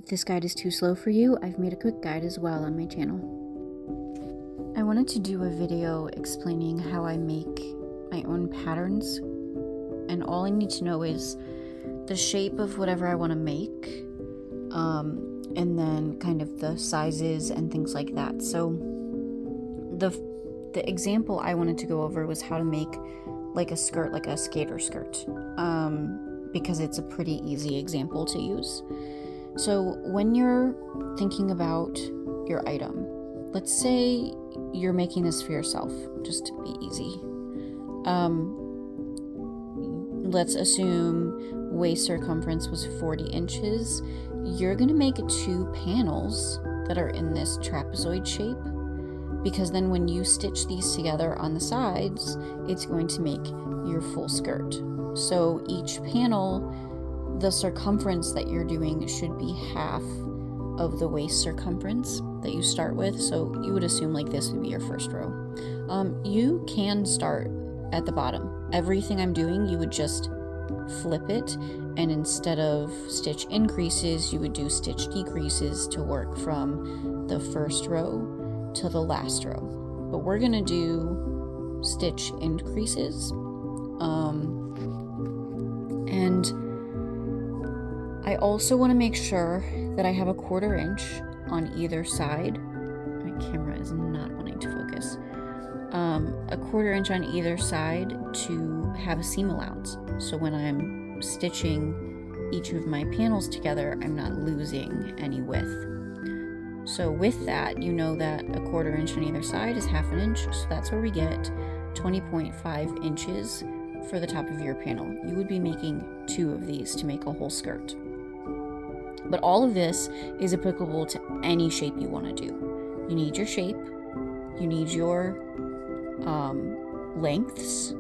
If this guide is too slow for you, I've made a quick guide as well on my channel. I wanted to do a video explaining how I make my own patterns, and all I need to know is the shape of whatever I want to make, and then kind of the sizes and things like that. So the example I wanted to go over was how to make like a skirt, like a skater skirt, because it's a pretty easy example to use. So when you're thinking about your item, let's say you're making this for yourself, just to be easy. Let's assume waist circumference was 40 inches. You're gonna make 2 panels that are in this trapezoid shape, because then when you stitch these together on the sides, it's going to make your full skirt. So each panel, the circumference that you're doing should be half of the waist circumference that you start with. So you would assume like this would be your first row. You can start at the bottom. Everything I'm doing, you would just flip it, and instead of stitch increases, you would do stitch decreases to work from the first row to the last row. But we're gonna do stitch increases. And I also want to make sure that I have a 1/4 inch on either side. My camera is not wanting to focus. A 1/4 inch on either side to have a seam allowance. So when I'm stitching each of my panels together, I'm not losing any width. So with that, you know that a 1/4 inch on either side is 1/2 inch. So that's where we get 20.5 inches for the top of your panel. You would be making 2 of these to make a whole skirt. But all of this is applicable to any shape you want to do. You need your shape, you need your lengths,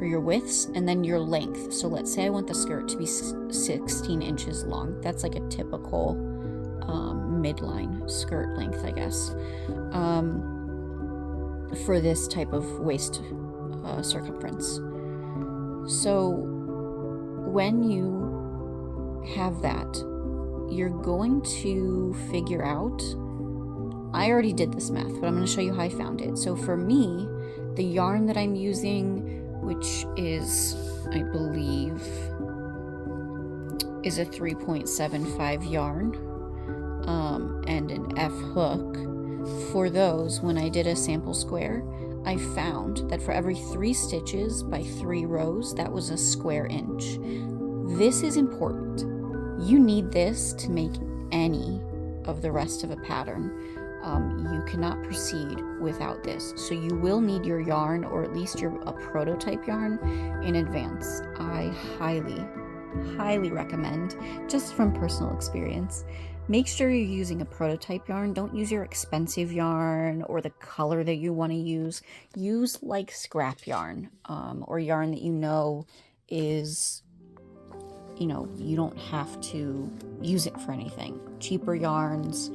or your widths, and then your length. So let's say I want the skirt to be 16 inches long. That's like a typical midline skirt length, I guess, for this type of waist circumference. So when you have that, you're going to figure out, I already did this math, but I'm going to show you how I found it. So for me, the yarn that I'm using, which is, I believe, is a 3.75 yarn, and an F hook. For those, when I did a sample square, I found that for every 3 stitches by 3 rows, that was a square inch. This is important. You need this to make any of the rest of a pattern. You cannot proceed without this. So you will need your yarn, or at least a prototype yarn, in advance. I highly recommend, just from personal experience, make sure you're using a prototype yarn. Don't use your expensive yarn or the color that you want to use. Use like scrap yarn, or yarn that you know is, you don't have to use it for anything. Cheaper yarns,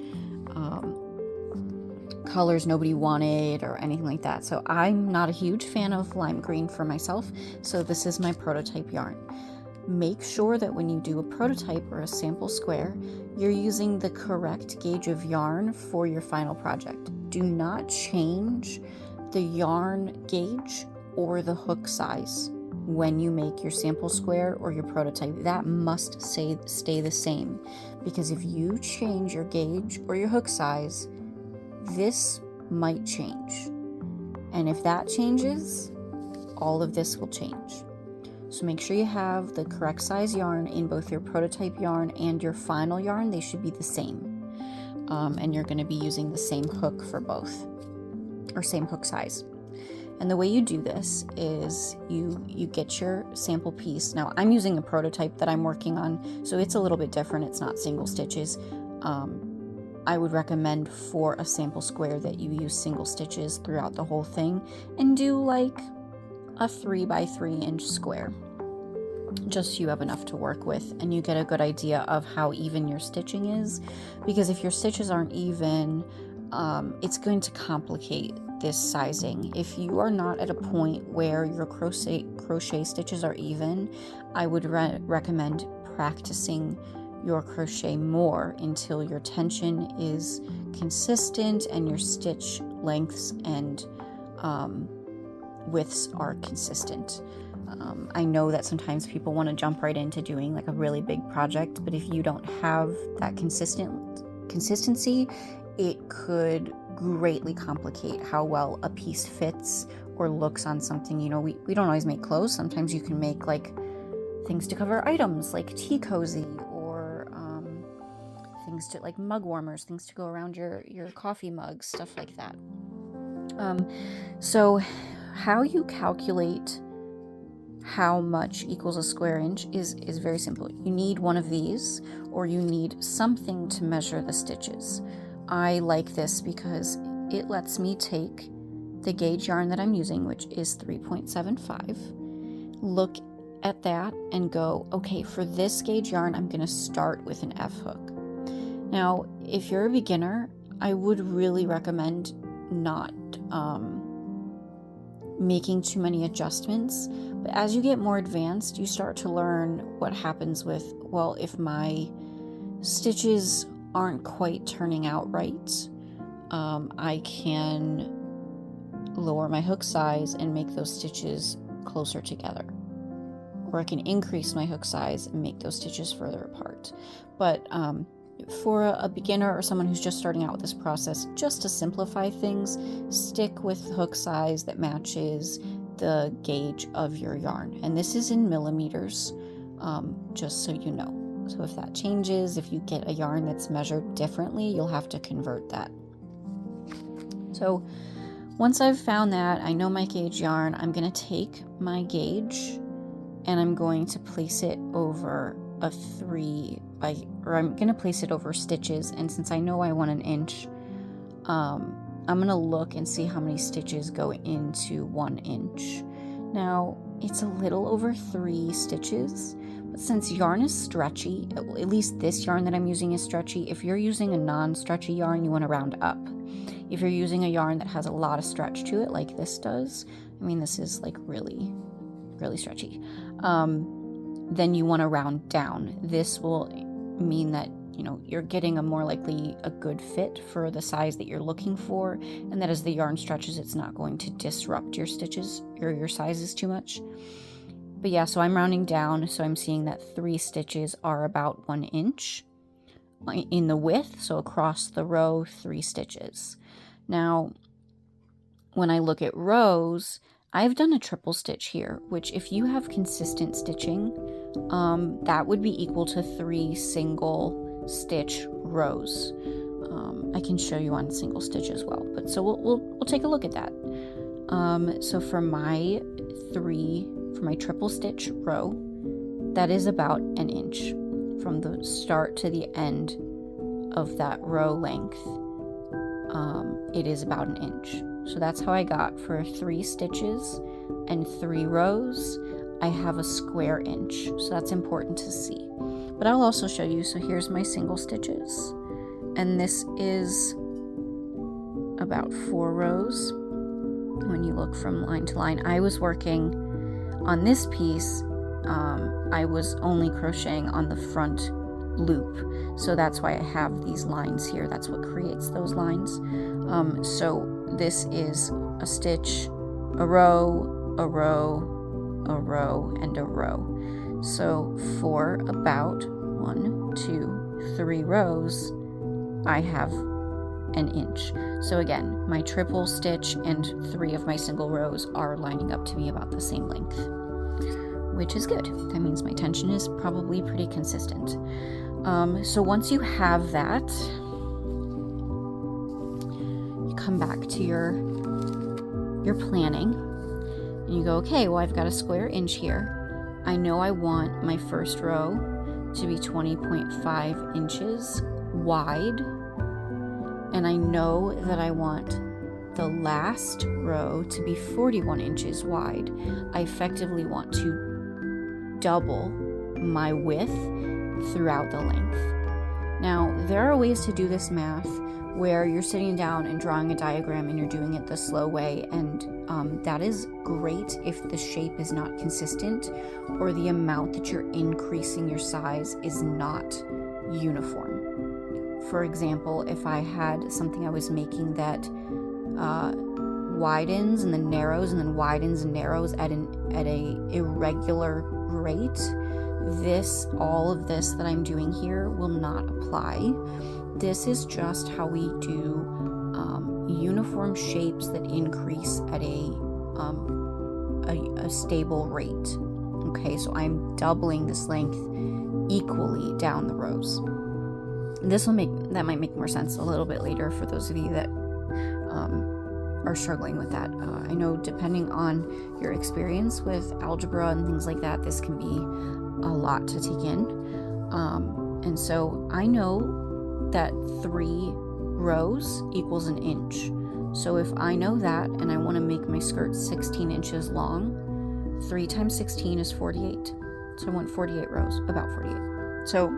colors nobody wanted, or anything like that. So I'm not a huge fan of lime green for myself, so this is my prototype yarn. Make sure that when you do a prototype or a sample square, you're using the correct gauge of yarn for your final project. Do not change the yarn gauge or the hook size when you make your sample square or your prototype. That must stay the same, because if you change your gauge or your hook size, this might change. And if that changes, all of this will change. So make sure you have the correct size yarn in both your prototype yarn and your final yarn. They should be the same. And you're going to be using the same hook for both, or same hook size. And the way you do this is you get your sample piece. Now I'm using a prototype that I'm working on, so it's a little bit different. It's not single stitches. I would recommend for a sample square that you use single stitches throughout the whole thing, and do like a 3 by 3 inch square, just so you have enough to work with and you get a good idea of how even your stitching is, because if your stitches aren't even, it's going to complicate this sizing. If you are not at a point where your crochet stitches are even, I would recommend practicing your crochet more until your tension is consistent and your stitch lengths and widths are consistent. I know that sometimes people want to jump right into doing like a really big project, but if you don't have that consistency, it could greatly complicate how well a piece fits or looks on something. You know, we don't always make clothes. Sometimes you can make like things to cover items like tea cozy, or things to like mug warmers, things to go around your coffee mugs, stuff like that. So how you calculate how much equals a square inch is very simple. You need one of these, or you need something to measure the stitches. I like this because it lets me take the gauge yarn that I'm using, which is 3.75, look at that and go, okay, for this gauge yarn, I'm going to start with an F hook. Now, if you're a beginner, I would really recommend not making too many adjustments. But as you get more advanced, you start to learn what happens with, well, if my stitches aren't quite turning out right, I can lower my hook size and make those stitches closer together. Or I can increase my hook size and make those stitches further apart. But for a beginner or someone who's just starting out with this process, just to simplify things, stick with hook size that matches the gauge of your yarn. And this is in millimeters, just so you know. So if that changes, if you get a yarn that's measured differently, you'll have to convert that. So once I've found that, I know my gauge yarn, I'm going to take my gauge and I'm going to place it over I'm going to place it over stitches. And since I know I want an inch, I'm going to look and see how many stitches go into 1 inch. Now, it's a little over 3 stitches, but since yarn is stretchy, at least this yarn that I'm using is stretchy. If you're using a non-stretchy yarn, you want to round up. If you're using a yarn that has a lot of stretch to it, like this does, I mean, this is like really, really stretchy, then you want to round down. This will mean that, you know, you're getting a more likely a good fit for the size that you're looking for, and that as the yarn stretches, it's not going to disrupt your stitches or your sizes too much. But yeah, so I'm rounding down, so I'm seeing that 3 stitches are about 1 inch in the width, so across the row 3 stitches. Now, when I look at rows, I've done a triple stitch here, which if you have consistent stitching, that would be equal to 3 single stitch rows. I can show you on single stitch as well, but so we'll take a look at that. So for my triple stitch row, that is about 1 inch from the start to the end of that row length. It is about 1 inch. So that's how I got for 3 stitches and 3 rows. I have a square inch, so that's important to see. But I'll also show you. So here's my single stitches, and this is about 4 rows. When you look from line to line, I was working on this piece. I was only crocheting on the front loop, so that's why I have these lines here. That's what creates those lines. So this is a stitch, a row, a row, a row, and a row. So for about 1, 2, 3 rows, I have 1 inch. So again, my triple stitch and 3 of my single rows are lining up to be about the same length, which is good. That means my tension is probably pretty consistent. So once you have that, you come back to your planning and you go, okay, well, I've got a square inch here. I know I want my first row to be 20.5 inches wide, and I know that I want the last row to be 41 inches wide. I effectively want to double my width throughout the length. Now, there are ways to do this math where you're sitting down and drawing a diagram and you're doing it the slow way, and that is great if the shape is not consistent or the amount that you're increasing your size is not uniform. For example, if I had something I was making that widens and then narrows and then widens and narrows at a irregular rate, all of this that I'm doing here will not apply. This is just how we do uniform shapes that increase at a stable rate. Okay, so I'm doubling this length equally down the rows. That might make more sense a little bit later for those of you that are struggling with that. I know depending on your experience with algebra and things like that, this can be a lot to take in. And so I know that 3 rows equals an inch. So if I know that and I want to make my skirt 16 inches long, 3 times 16 is 48. So I want 48 rows, about 48. So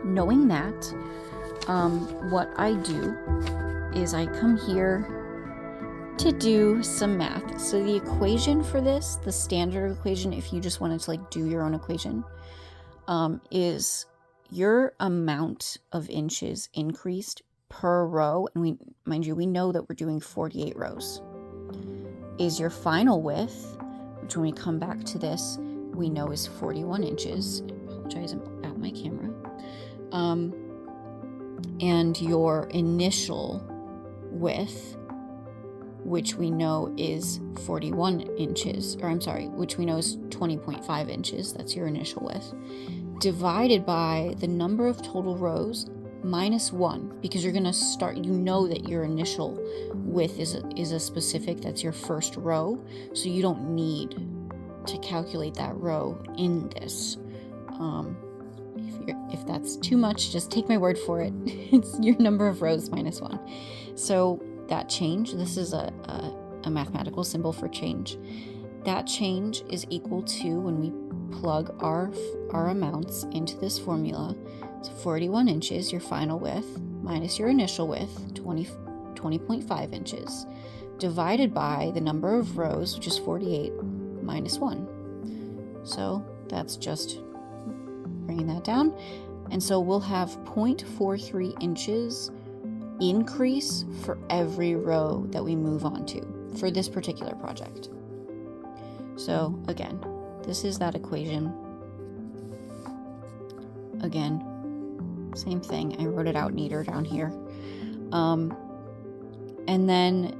knowing that, what I do is I come here to do some math. So the equation for this, the standard equation, if you just wanted to like do your own equation, is your amount of inches increased per row, and we know that we're doing 48 rows, is your final width, which when we come back to this, we know is 41 inches. I apologize about my camera. And your initial width, which we know is 41 inches, which we know is 20.5 inches, that's your initial width, divided by the number of total rows minus 1, because you're going to start, you know that your initial width is a specific, that's your first row, so you don't need to calculate that row in this. If that's too much, just take my word for it. It's your number of rows minus 1. So that change, this is a mathematical symbol for change. That change is equal to, when we plug our amounts into this formula, so 41 inches, your final width, minus your initial width, 20.5 inches, divided by the number of rows, which is 48, minus 1. So that's just bringing that down. And so we'll have 0.43 inches increase for every row that we move on to for this particular project. So again, this is that equation. Again, same thing. I wrote it out neater down here. And then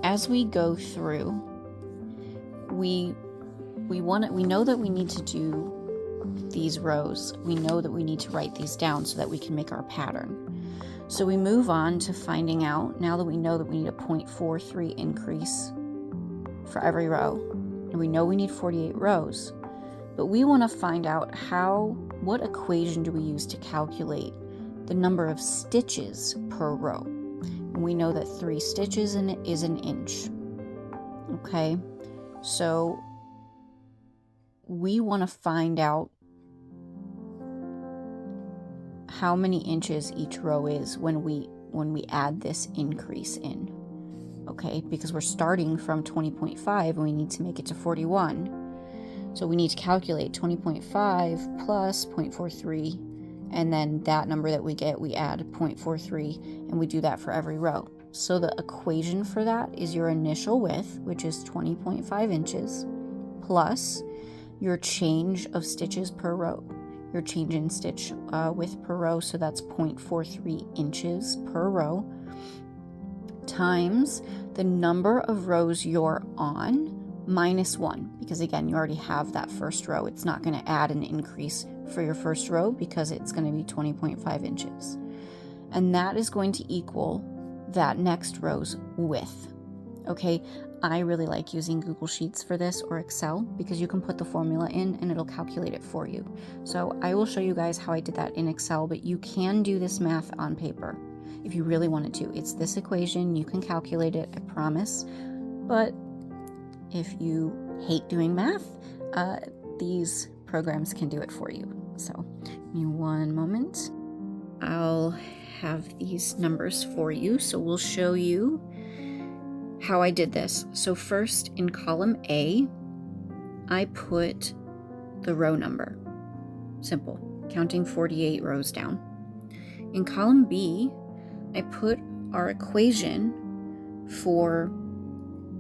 as we go through, we know that we need to do these rows. We know that we need to write these down so that we can make our pattern. So we move on to finding out, now that we know that we need a 0.43 increase for every row, and we know we need 48 rows, but we want to find out what equation do we use to calculate the number of stitches per row. And we know that 3 stitches is an inch. Okay, so we want to find out how many inches each row is when we add this increase in. Okay, because we're starting from 20.5 and we need to make it to 41. So we need to calculate 20.5 plus 0.43, and then that number that we get, we add 0.43, and we do that for every row. So the equation for that is your initial width, which is 20.5 inches, plus your change of stitches per row, your change in stitch width per row, so that's 0.43 inches per row, times the number of rows you're on minus 1, because again, you already have that first row. It's not going to add an increase for your first row because it's going to be 20.5 inches. And that is going to equal that next row's width. Okay, I really like using Google Sheets for this, or Excel, because you can put the formula in and it'll calculate it for you. So I will show you guys how I did that in Excel, but you can do this math on paper if you really wanted to. It's this equation, you can calculate it, I promise. But if you hate doing math, these programs can do it for you. So give me one moment. I'll have these numbers for you. So we'll show you how I did this. So first, in column A, I put the row number. Simple. counting 48 rows down. In column B, I put our equation for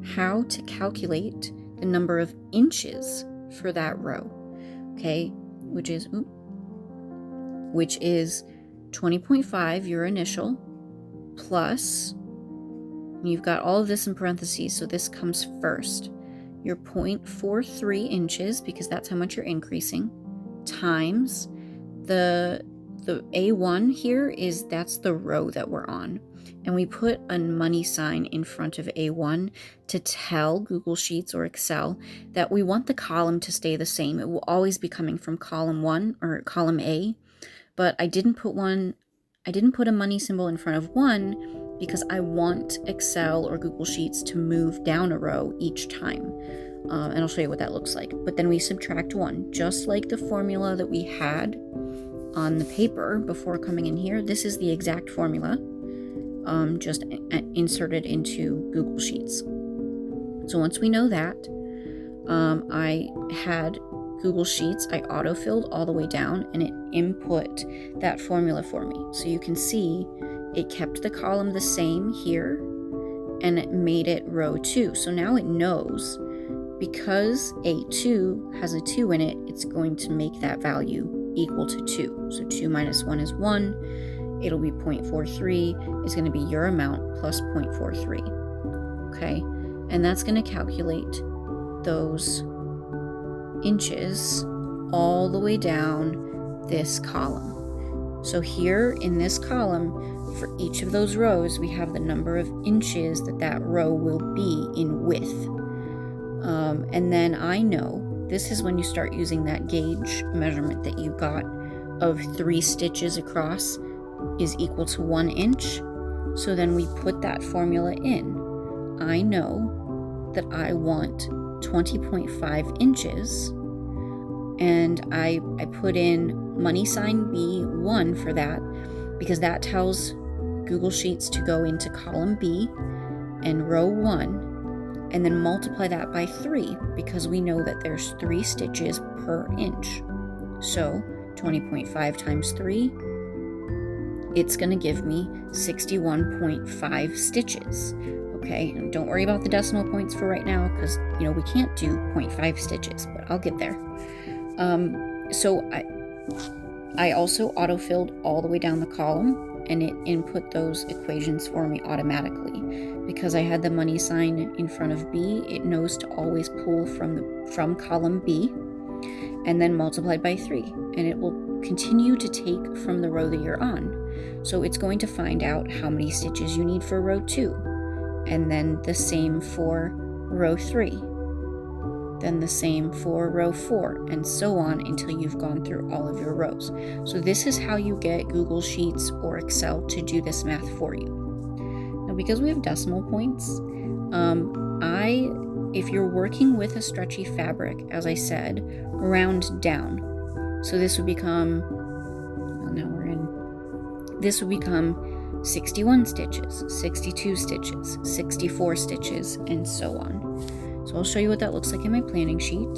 how to calculate the number of inches for that row, okay, which is 20.5, your initial, plus, you've got all of this in parentheses, so this comes first, your 0.43 inches, because that's how much you're increasing, times the A1 here that's the row that we're on. And we put a money sign in front of A1 to tell Google Sheets or Excel that we want the column to stay the same. It will always be coming from column 1 or column A, but I didn't put a money symbol in front of 1 because I want Excel or Google Sheets to move down a row each time. And I'll show you what that looks like. But then we subtract 1, just like the formula that we had on the paper before coming in here. This is the exact formula, just inserted into Google Sheets. So once we know that, I had Google Sheets, I autofilled all the way down, and it input that formula for me. So you can see it kept the column the same here, and it made it row 2. So now it knows, because A2 has a 2 in it, it's going to make that value equal to 2. So 2 minus 1 is 1. It'll be 0.43. It's going to be your amount plus 0.43. Okay, and that's going to calculate those inches all the way down this column. So here in this column, for each of those rows, we have the number of inches that row will be in width. And then I know, this is when you start using that gauge measurement that you got of 3 stitches across is equal to 1 inch. So then we put that formula in. I know that I want 20.5 inches, and I put in money sign B1 for that, because that tells Google Sheets to go into column B and row 1, and then multiply that by 3, because we know that there's 3 stitches per inch. So 20.5 times 3, it's going to give me 61.5 stitches. Okay, and don't worry about the decimal points for right now, because we can't do 0.5 stitches, but I'll get there. So I also autofilled all the way down the column, and it input those equations for me automatically. Because I had the money sign in front of B, it knows to always pull from column B and then multiplied by 3, and it will continue to take from the row that you're on. So it's going to find out how many stitches you need for row 2, and then the same for row 3, then the same for row 4, and so on until you've gone through all of your rows. So this is how you get Google Sheets or Excel to do this math for you. Now, because we have decimal points, if you're working with a stretchy fabric, as I said, round down. So this would become, this would become 61 stitches, 62 stitches, 64 stitches, and so on. So I'll show you what that looks like in my planning sheet.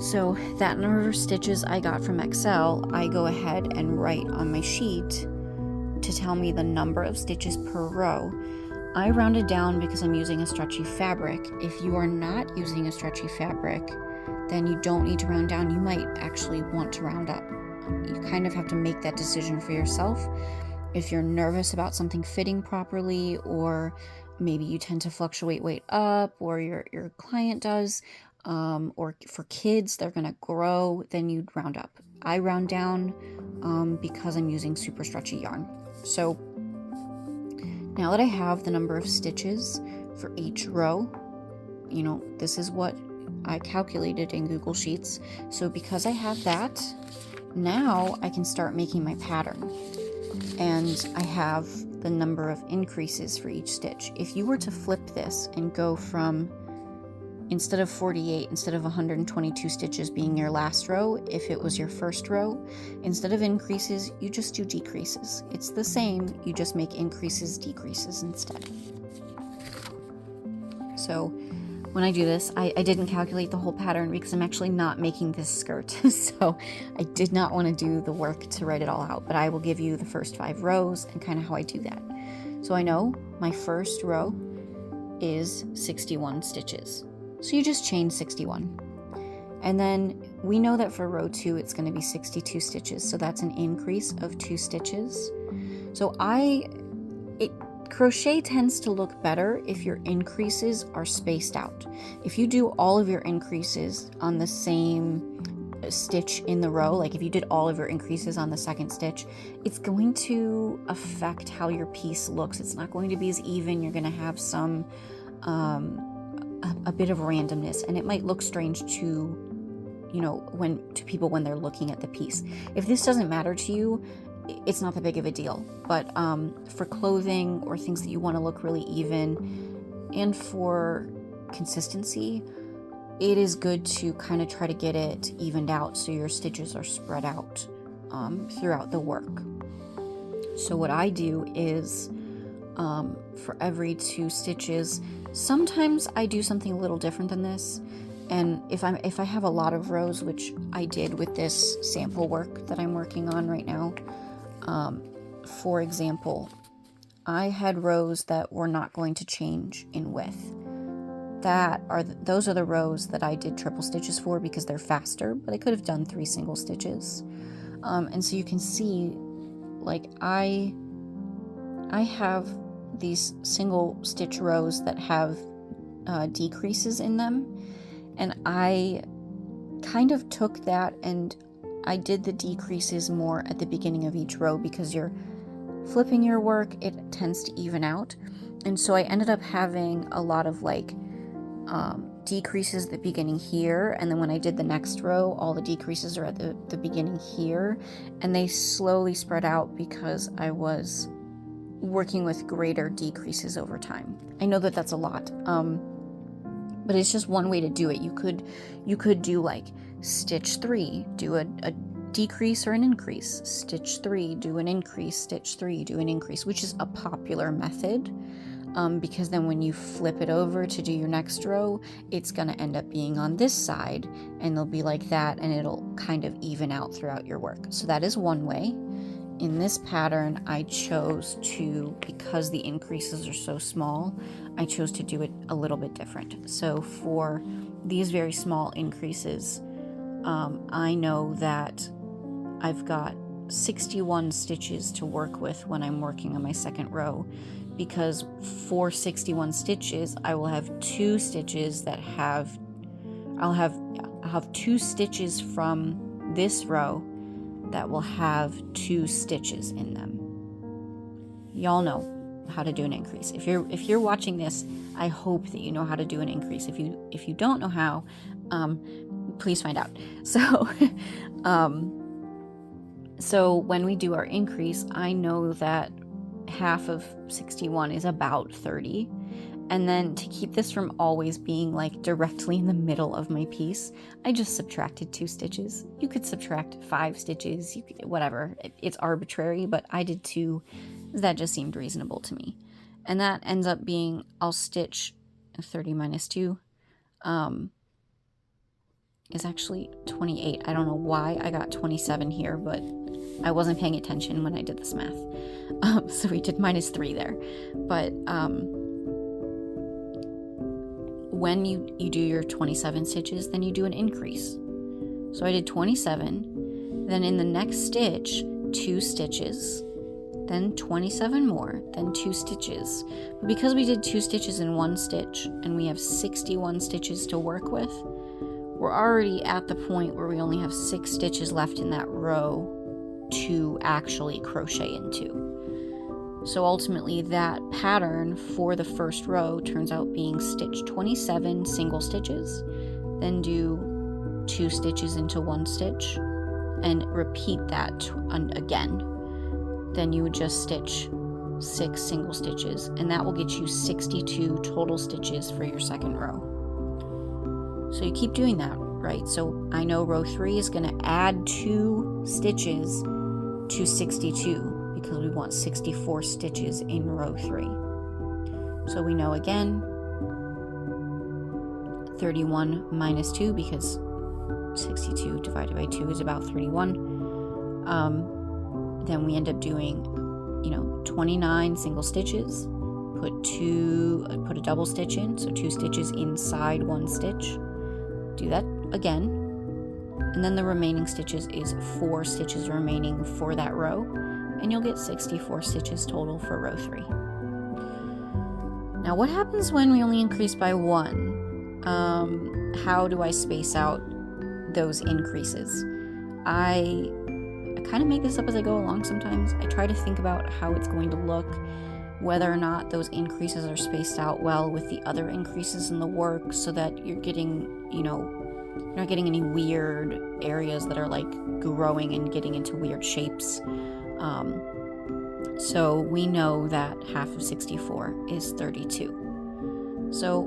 So that number of stitches I got from Excel, I go ahead and write on my sheet to tell me the number of stitches per row. I rounded down because I'm using a stretchy fabric. If you are not using a stretchy fabric, then you don't need to round down. You might actually want to round up. You kind of have to make that decision for yourself. If you're nervous about something fitting properly, or maybe you tend to fluctuate weight up, or your client does, or for kids, they're going to grow, then you'd round up. I round down because I'm using super stretchy yarn. So now that I have the number of stitches for each row, this is what I calculated in Google Sheets. So because I have that, now I can start making my pattern. And I have the number of increases for each stitch. If you were to flip this and go from, instead of 48, instead of 122 stitches being your last row, if it was your first row, instead of increases, you just do decreases. It's the same, you just make increases, decreases instead. So when I do this, I didn't calculate the whole pattern because I'm actually not making this skirt. So I did not want to do the work to write it all out, but I will give you the first 5 rows and kind of how I do that. So I know my first row is 61 stitches. So you just chain 61. And then we know that for row 2, it's going to be 62 stitches. So that's an increase of 2 stitches. So crochet tends to look better if your increases are spaced out. If you do all of your increases on the same stitch in the row, like if you did all of your increases on the second stitch, it's going to affect how your piece looks. It's not going to be as even. You're going to have some a bit of randomness, and it might look strange to to people when they're looking at the piece. If this doesn't matter to you, it's not that big of a deal. But for clothing or things that you want to look really even, and for consistency, it is good to kind of try to get it evened out so your stitches are spread out throughout the work. So what I do is for every 2 stitches, sometimes I do something a little different than this. And if I have a lot of rows, which I did with this sample work that I'm working on right now, for example, I had rows that were not going to change in width. Those are the rows that I did triple stitches for because they're faster, but I could have done 3 single stitches. And so you can see, like, I have these single stitch rows that have decreases in them, and I kind of took that and I did the decreases more at the beginning of each row because you're flipping your work, it tends to even out. And so I ended up having a lot of decreases at the beginning here, and then when I did the next row, all the decreases are at the beginning here, and they slowly spread out because I was working with greater decreases over time. I know that that's a lot, but it's just one way to do it. You could do like stitch 3, do a decrease or an increase, stitch 3, do an increase, stitch 3, do an increase, which is a popular method, because then when you flip it over to do your next row, it's going to end up being on this side, and they'll be like that, and it'll kind of even out throughout your work. So that is one way. In this pattern, I chose to, because the increases are so small, I chose to do it a little bit different. So for these very small increases, I know that I've got 61 stitches to work with when I'm working on my second row, because for 61 stitches, I will have 2 stitches that I'll have 2 stitches from this row that will have 2 stitches in them. Y'all know how to do an increase. If you're watching this, I hope that you know how to do an increase. If you don't know how, please find out. So so when we do our increase, I know that half of 61 is about 30. And then to keep this from always being like directly in the middle of my piece, I just subtracted 2 stitches. You could subtract 5 stitches, whatever. It's arbitrary, but I did 2. That just seemed reasonable to me. And that ends up being, I'll stitch 30 minus 2 is actually 28. I don't know why I got 27 here, but I wasn't paying attention when I did this math. So we did minus 3 there. But when you do your 27 stitches, then you do an increase. So I did 27, then in the next stitch, 2 stitches, then 27 more, then 2 stitches. But because we did 2 stitches in 1 stitch, and we have 61 stitches to work with, we're already at the point where we only have 6 stitches left in that row to actually crochet into. So ultimately that pattern for the first row turns out being stitch 27 single stitches, then do 2 stitches into 1 stitch, and repeat that again. Then you would just stitch 6 single stitches, and that will get you 62 total stitches for your second row. So you keep doing that, right? So I know row 3 is going to add 2 stitches to 62, because we want 64 stitches in row 3. So we know again, 31 minus 2, because 62 divided by 2 is about 31. Then we end up doing, 29 single stitches, put a double stitch in, so 2 stitches inside 1 stitch. Do that again, and then the remaining stitches is 4 stitches remaining for that row, and you'll get 64 stitches total for row 3. Now, what happens when we only increase by 1? How do I space out those increases? I kind of make this up as I go along sometimes. I try to think about how it's going to look, whether or not those increases are spaced out well with the other increases in the work, so that you're getting, you're not getting any weird areas that are like growing and getting into weird shapes. So we know that half of 64 is 32. So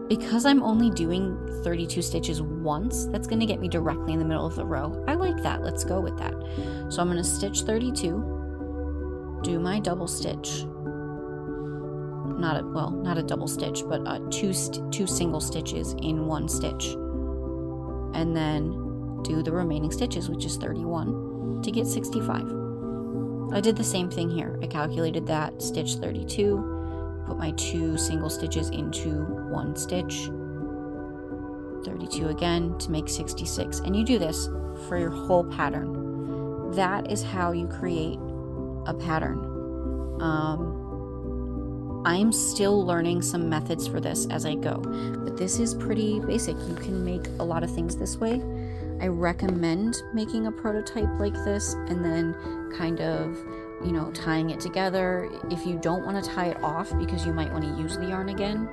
because I'm only doing 32 stitches once, that's going to get me directly in the middle of the row. I like that. Let's go with that. So I'm going to stitch 32, do my double stitch, not a double stitch, but two single stitches in 1 stitch, and then do the remaining stitches, which is 31, to get 65. I did the same thing here. I calculated that, stitch 32, put my 2 single stitches into 1 stitch, 32 again to make 66. And you do this for your whole pattern. That is how you create a pattern. I'm still learning some methods for this as I go, but this is pretty basic. You can make a lot of things this way. I recommend making a prototype like this and then kind of, tying it together. If you don't want to tie it off because you might want to use the yarn again,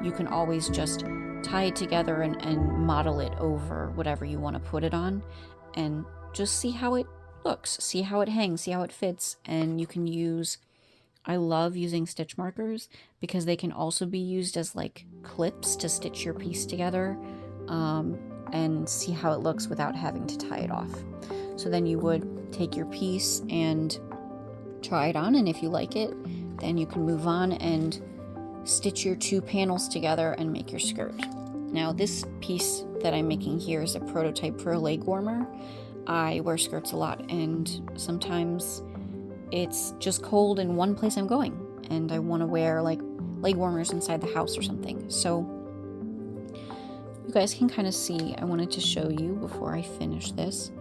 you can always just tie it together and model it over whatever you want to put it on, and just see how it looks, see how it hangs, see how it fits. And you can use, I love using stitch markers because they can also be used as like clips to stitch your piece together, and see how it looks without having to tie it off. So then you would take your piece and try it on, and if you like it, then you can move on and stitch your 2 panels together and make your skirt. Now, this piece that I'm making here is a prototype for a leg warmer. I wear skirts a lot, and sometimes it's just cold in one place I'm going, and I want to wear like leg warmers inside the house or something. So you guys can kind of see, I wanted to show you before I finish this.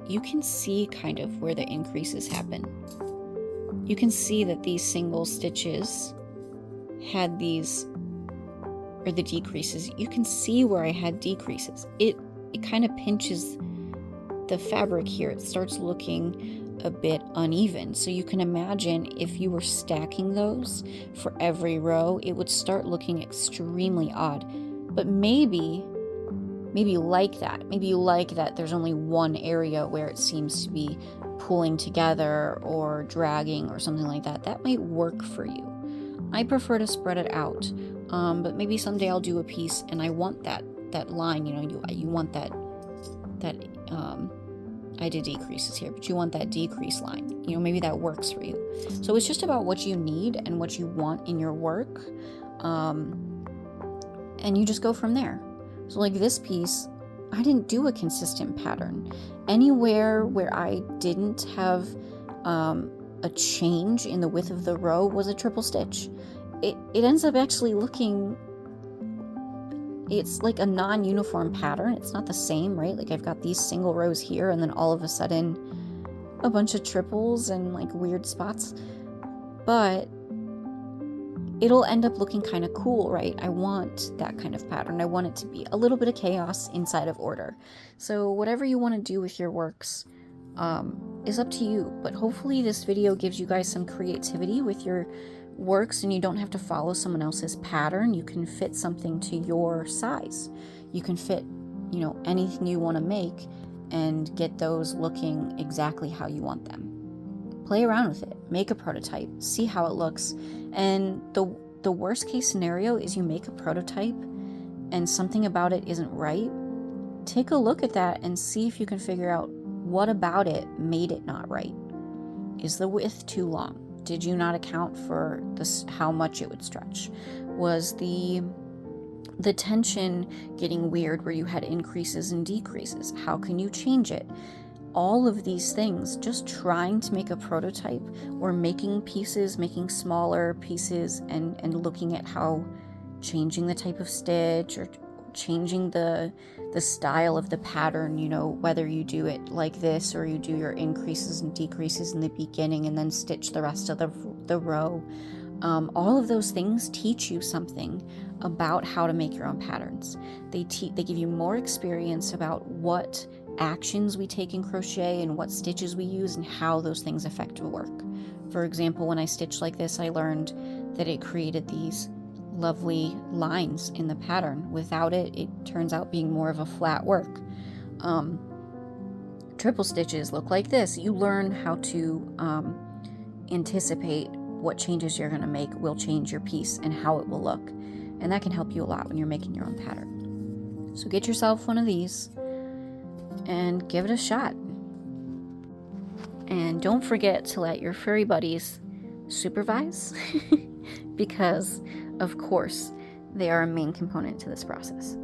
You can see kind of where the increases happen. You can see that these single stitches had these, or the decreases. You can see where I had decreases. It kind of pinches the fabric here. It starts looking a bit uneven. So you can imagine if you were stacking those for every row, it would start looking extremely odd. But maybe you like that. Maybe you like that there's only one area where it seems to be pulling together or dragging or something like that. That might work for you. I prefer to spread it out. But maybe someday I'll do a piece and I want that line, you want that I did decreases here, but you want that decrease line. Maybe that works for you. So it's just about what you need and what you want in your work. And you just go from there. So like this piece, I didn't do a consistent pattern. Anywhere where I didn't have a change in the width of the row was a triple stitch. It ends up actually looking, it's like a non-uniform pattern. It's not the same, right? Like I've got these single rows here and then all of a sudden a bunch of triples and like weird spots. But it'll end up looking kind of cool, right? I want that kind of pattern. I want it to be a little bit of chaos inside of order. So whatever you want to do with your works is up to you. But hopefully this video gives you guys some creativity with your works and you don't have to follow someone else's pattern. You can fit something to your size. You can fit, anything you want to make and get those looking exactly how you want them. Play around with it, make a prototype, see how it looks. And the worst case scenario is you make a prototype and something about it isn't right. Take a look at that and see if you can figure out what about it made it not right. Is the width too long? Did you not account for this, how much it would stretch? Was the the tension getting weird where you had increases and decreases. How can you change it? All of these things, just trying to make a prototype or making pieces, making smaller pieces, and looking at how changing the type of stitch or changing the style of the pattern, you know, whether you do it like this or you do your increases and decreases in the beginning and then stitch the rest of the row. All of those things teach you something about how to make your own patterns. They give you more experience about what actions we take in crochet and what stitches we use and how those things affect the work. For example, when I stitched like this, I learned that it created these lovely lines in the pattern. Without it, it turns out being more of a flat work. Triple stitches look like this. You learn how to anticipate what changes you're going to make will change your piece and how it will look. And that can help you a lot when you're making your own pattern. So get yourself one of these and give it a shot. And don't forget to let your furry buddies supervise because, of course, they are a main component to this process.